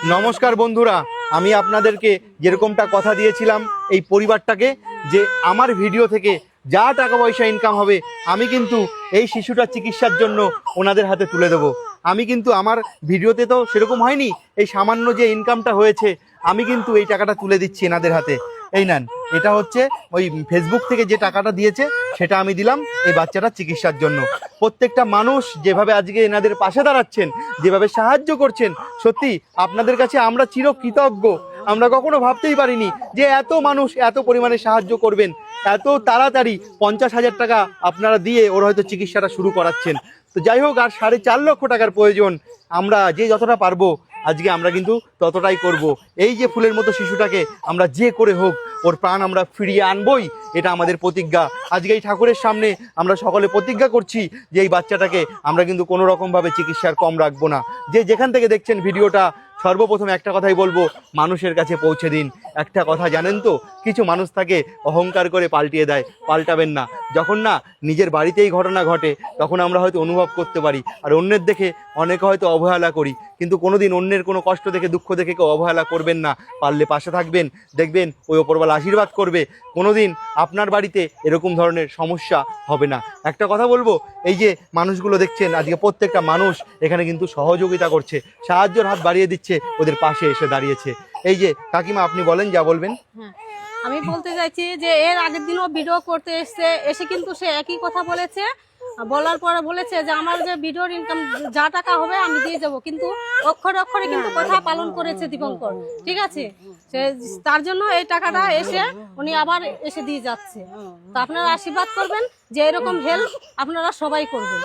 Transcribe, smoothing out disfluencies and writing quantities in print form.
নমস্কার বন্ধুরা, আমি আপনাদেরকে যেরকমটা কথা দিয়েছিলাম এই পরিবারটাকে যে আমার ভিডিও থেকে যা টাকা পয়সা ইনকাম হবে আমি কিন্তু এই শিশুটার চিকিৎসার জন্য ওনাদের হাতে তুলে দেবো। আমি কিন্তু আমার ভিডিওতে তো সেরকম হয়নি, এই সামান্য যে ইনকামটা হয়েছে আমি কিন্তু এই টাকাটা তুলে দিচ্ছি এনাদের হাতে। এই নেন, এটা হচ্ছে ওই ফেসবুক থেকে যে টাকাটা দিয়েছে সেটা আমি দিলাম এই বাচ্চাটার চিকিৎসার জন্য। প্রত্যেকটা মানুষ যেভাবে আজকে এনাদের পাশে দাঁড়াচ্ছেন, যেভাবে সাহায্য করছেন, সত্যি আপনাদের কাছে আমরা চিরকৃতজ্ঞ। আমরা কখনো ভাবতেই পারিনি যে এত মানুষ এত পরিমাণে সাহায্য করবেন, এত তাড়াতাড়ি 50,000 টাকা আপনারা দিয়ে ওর হয়তো চিকিৎসাটা শুরু করাচ্ছেন। তো যাই হোক, আর 4.5 লক্ষ টাকার প্রয়োজন, আমরা যে যতটা পারবো আজকে আমরা কিন্তু ততটাই করব। এই যে ফুলের মতো শিশুটাকে আমরা যে করে হোক ওর প্রাণ আমরা ফিরিয়ে আনবই, এটা আমাদের প্রতিজ্ঞা। আজকে এই ঠাকুরের সামনে আমরা সকলে প্রতিজ্ঞা করছি যে এই বাচ্চাটাকে আমরা কিন্তু কোনো রকমভাবে চিকিৎসার কম রাখবো না। যে যেখান থেকে দেখছেন ভিডিওটা, সর্বপ্রথম একটা কথাই বলবো, মানুষের কাছে পৌঁছে দিন। একটা কথা জানেন তো, কিছু মানুষ থাকে অহংকার করে পাল্টিয়ে দেয়, পাল্টাবেন না। যখন না নিজের বাড়িতেই ঘটনা ঘটে তখন আমরা হয়তো অনুভব করতে পারি, আর অন্যের দেখে অনেকে হয়তো অবহেলা করি, কিন্তু কোনোদিন অন্যের কোনো কষ্ট দেখে দুঃখ দেখে কেউ অবহেলা করবেন না। পারলে পাশে থাকবেন, দেখবেন ওই ওপরওয়ালা আশীর্বাদ করবে, কোনোদিন আপনার বাড়িতে এরকম ধরনের সমস্যা হবে না। একটা কথা বলবো, এই যে মানুষগুলো দেখছেন আজকে প্রত্যেকটা মানুষ এখানে কিন্তু সহযোগিতা করছে, সাহায্যের হাত বাড়িয়ে দিচ্ছে, ওদের পাশে এসে দাঁড়িয়েছে। এই যে কাকিমা, আপনি বলেন, যা বলবেন। হ্যাঁ, আমি বলতে চাইছি যে এর আগের দিনও ভিডিও করতে এসে কিন্তু সে একই কথা বলেছে। বলার পরে বলেছে যে আমার যে ভিডিওর ইনকাম যা টাকা হবে আমি দিয়ে যাবো, কিন্তু অক্ষরে অক্ষরে কিন্তু কথা পালন করেছে দীপঙ্কর, ঠিক আছে। তার জন্য এই টাকাটা এসে উনি আবার এসে দিয়ে যাচ্ছে। তো আপনারা আশীর্বাদ করবেন যে এরকম হেল্প আপনারা সবাই করবেন।